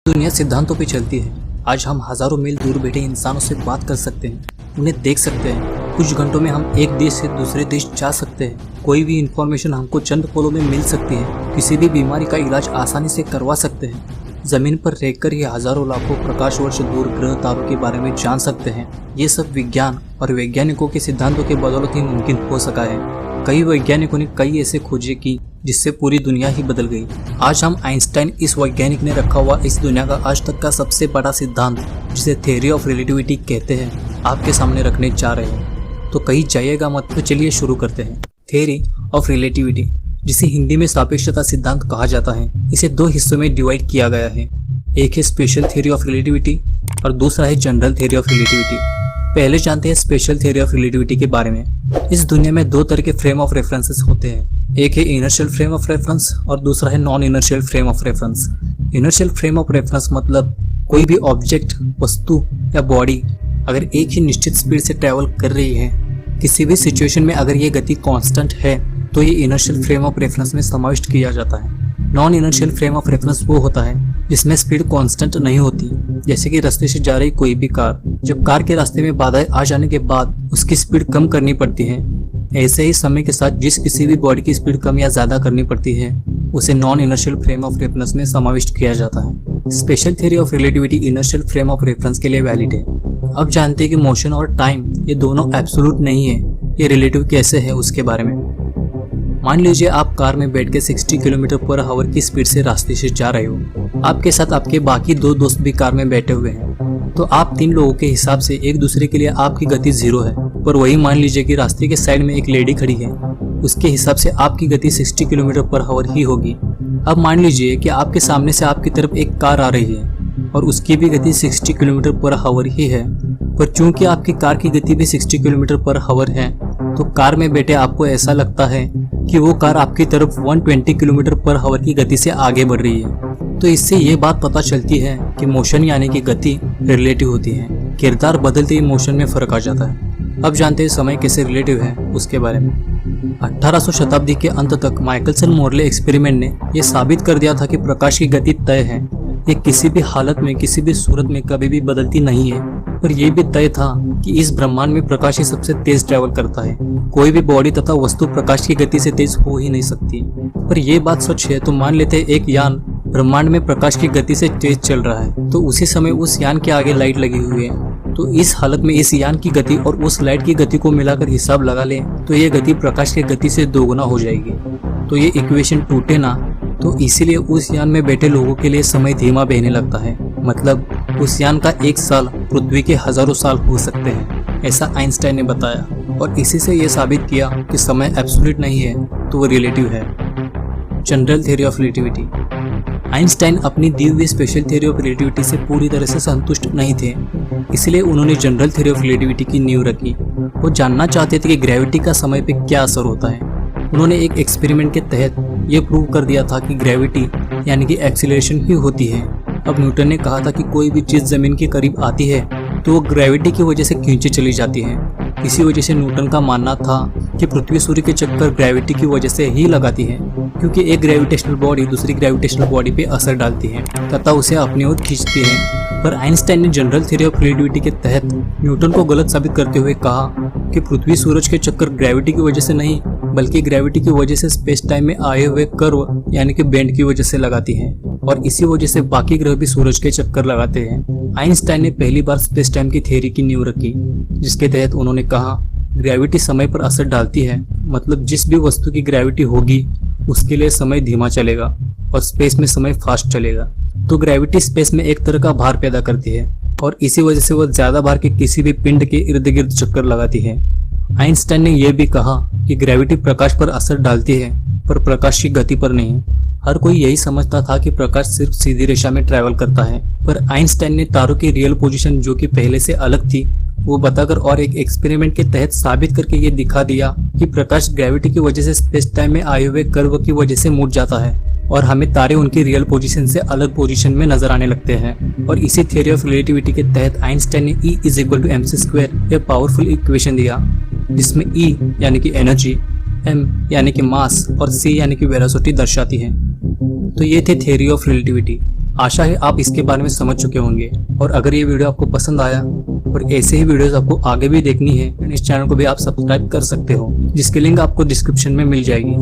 दुनिया सिद्धांतों पे चलती है। आज हम हजारों मील दूर बैठे इंसानों से बात कर सकते हैं, उन्हें देख सकते हैं। कुछ घंटों में हम एक देश से दूसरे देश जा सकते हैं। कोई भी इंफॉर्मेशन हमको चंद पलों में मिल सकती है। किसी भी बीमारी का इलाज आसानी से करवा सकते हैं। जमीन पर रहकर ही हजारों लाखों प्रकाश वर्ष दूर ग्रह तारों के बारे में जान सकते हैं। ये सब विज्ञान और वैज्ञानिकों के सिद्धांतों के बदौलत ही मुमकिन हो सका है। कई वैज्ञानिकों ने कई ऐसे खोजें की जिससे पूरी दुनिया ही बदल गई। आज हम आइंस्टाइन इस वैज्ञानिक ने रखा हुआ इस दुनिया का आज तक का सबसे बड़ा सिद्धांत, जिसे थ्योरी ऑफ रिलेटिविटी कहते हैं, आपके सामने रखने जा रहे हैं। तो कहीं जाइएगा मत, तो चलिए शुरू करते हैं। थ्योरी ऑफ रिलेटिविटी, जिसे हिंदी में सापेक्षता सिद्धांत कहा जाता है, इसे दो हिस्सों में डिवाइड किया गया है। एक है स्पेशल थ्योरी ऑफ रिलेटिविटी और दूसरा है जनरल थ्योरी ऑफ रिलेटिविटी। पहले जानते हैं स्पेशल थ्योरी ऑफ रिलेटिविटी के बारे में। इस दुनिया में दो तरह के फ्रेम ऑफ रेफरेंसेस होते हैं। एक है इनर्शियल फ्रेम ऑफ रेफरेंस और दूसरा है non inertial frame of reference. Inertial frame of reference मतलब कोई भी ऑब्जेक्ट, वस्तु या बॉडी अगर एक ही निश्चित स्पीड से ट्रैवल कर रही है, किसी भी सिचुएशन में अगर ये गति कांस्टेंट है, तो ये इनर्शियल फ्रेम ऑफ रेफरेंस में समाविष्ट किया जाता है। Non inertial frame of reference वो होता है जिसमें स्पीड कांस्टेंट नहीं होती। जैसे कि रास्ते से जा रही कोई भी कार, जब कार के रास्ते में बाधाएं आ जाने के बाद उसकी स्पीड कम करनी पड़ती है, ऐसे ही समय के साथ जिस किसी भी बॉडी की स्पीड कम या ज्यादा करनी पड़ती है, उसे non inertial frame of reference में समाविष्ट किया जाता है। Special theory of relativity inertial frame of reference के लिए वैलिड है। अब जानते हैं कि मोशन और टाइम ये दोनों एब्सोल्यूट नहीं है, ये रिलेटिव कैसे है उसके बारे में। मान लीजिए आप कार में बैठ के 60 किलोमीटर पर आवर की स्पीड से रास्ते से जा रहे हो। आपके साथ आपके बाकी दो दोस्त भी कार में बैठे हुए हैं, तो आप तीन लोगों के हिसाब से एक दूसरे के लिए आपकी गति 0 है। पर वही मान लीजिए कि रास्ते के साइड में एक लेडी खड़ी है, उसके हिसाब से आपकी गति 60 किलोमीटर पर आवर ही होगी। अब मान लीजिए कि आपके सामने से आपकी तरफ एक कार आ रही है और उसकी भी गति 60 किलोमीटर पर आवर ही है, पर चूंकि आपकी कार की गति भी 60 किलोमीटर पर आवर है, तो कार में बैठे आपको ऐसा लगता है कि वो कार आपकी तरफ 120 किलोमीटर पर आवर की गति से आगे बढ़ रही है। तो इससे ये बात पता चलती है कि मोशन यानी कि गति रिलेटिव होती है। किरदार बदलते ही मोशन में फर्क आ जाता है। अब जानते हैं समय कैसे रिलेटिव है उसके बारे में। 1800 शताब्दी के अंत तक माइकलसन मोरले एक्सपेरिमेंट ने यह साबित कर दिया था कि प्रकाश की गति तय है। ये किसी भी हालत में, किसी भी सूरत में कभी भी बदलती नहीं है। पर यह भी तय था कि इस ब्रह्मांड में प्रकाश ही सबसे तेज ट्रैवल करता है। कोई भी बॉडी तथा वस्तु प्रकाश की गति से तेज हो ही नहीं सकती। पर यह बात सच है तो मान लेते हैं एक यान ब्रह्मांड में प्रकाश की गति से तेज चल रहा है, तो उसी समय उस यान के आगे लाइट लगी हुई है। तो इस हालत में इस यान की गति और उस लाइट की गति को मिलाकर हिसाब लगा लें तो ये गति प्रकाश की गति से दोगुना हो जाएगी। तो ये इक्वेशन टूटे ना, तो इसीलिए उस यान में बैठे लोगों के लिए समय धीमा बहने लगता है। मतलब उस यान का 1 साल पृथ्वी के हजारों साल हो सकते हैं, ऐसा आइंस्टाइन ने बताया। और इसी से यह साबित किया कि समय एब्सोल्यूट नहीं है, तो वो रिलेटिव है। General theory of relativity. Einstein अपनी दी हुई स्पेशल थ्योरी ऑफ रिलेटिविटी से पूरी तरह से संतुष्ट नहीं थे, इसलिए उन्होंने जनरल थ्योरी ऑफ रिलेटिविटी की नींव रखी। वो जानना चाहते थे कि ग्रेविटी का समय पे क्या असर होता है। उन्होंने एक एक्सपेरिमेंट के तहत ये प्रूव कर दिया था कि ग्रेविटी यानी कि एक्सीलरेशन ही होती है। अब न्यूटन ने कहा था कि कोई भी चीज़ जमीन के करीब आती है तो वो ग्रेविटी की वजह से खींची चली जाती है। इसी वजह से न्यूटन का मानना था कि पृथ्वी सूर्य के चक्कर ग्रेविटी की वजह से ही लगाती है, क्योंकि एक ग्रेविटेशनल बॉडी दूसरी ग्रेविटेशनल बॉडी पे असर डालती है तथा उसे अपनी ओर खींचती है। पर आइंस्टाइन ने जनरल थ्योरी ऑफ रिलेटिविटी के तहत न्यूटन को गलत साबित करते हुए कहा कि पृथ्वी सूरज के चक्कर ग्रेविटी की वजह से नहीं, बल्कि ग्रेविटी की वजह से स्पेस टाइम में आए हुए कर्व यानी कि बेंड की वजह से लगाती है, और इसी वजह से बाकी ग्रह भी सूरज के चक्कर लगाते हैं। आइंस्टाइन ने पहली बार स्पेस टाइम की थ्योरी की नींव रखी, जिसके तहत उन्होंने कहा ग्रेविटी समय पर असर डालती है, मतलब जिस भी वस्तु की ग्रेविटी होगी उसके लिए समय धीमा चलेगा और स्पेस में समय फास्ट चलेगा। तो ग्रेविटी स्पेस में एक तरह का भार पैदा करती है और इसी वजह से वह ज्यादा भार के किसी भी पिंड के इर्द गिर्द चक्कर लगाती है। आइंस्टाइन ने यह भी कहा कि ग्रेविटी प्रकाश पर असर डालती है, पर प्रकाश की गति पर नहीं। हर कोई यही समझता था कि प्रकाश सिर्फ सीधी रेखा में ट्रैवल करता है, पर आइंस्टाइन ने तारों की रियल पोजीशन जो कि पहले से अलग थी वो बताकर और एक एक्सपेरिमेंट के तहत साबित करके ये दिखा दिया कि प्रकाश ग्रेविटी की वजह से स्पेस टाइम में आए हुए कर्व की वजह से मुड़ जाता है और हमें तारे उनकी रियल पोजीशन से अलग पोजीशन में नजर आने लगते हैं। और इसी थ्योरी ऑफ रिलेटिविटी के तहत आइंस्टाइन ने E = mc² यह पावरफुल इक्वेशन दिया, जिसमें E यानी कि एनर्जी, m यानी कि मास और c यानी कि वेलोसिटी दर्शाती है। तो ये थे थ्योरी ऑफ रिलेटिविटी। आशा है आप इसके बारे में समझ चुके होंगे। और अगर ये वीडियो आपको पसंद आया और ऐसे ही वीडियोस आपको आगे भी देखनी है, इस चैनल को भी आप सब्सक्राइब कर सकते हो, जिसकी लिंक आपको डिस्क्रिप्शन में मिल जाएगी।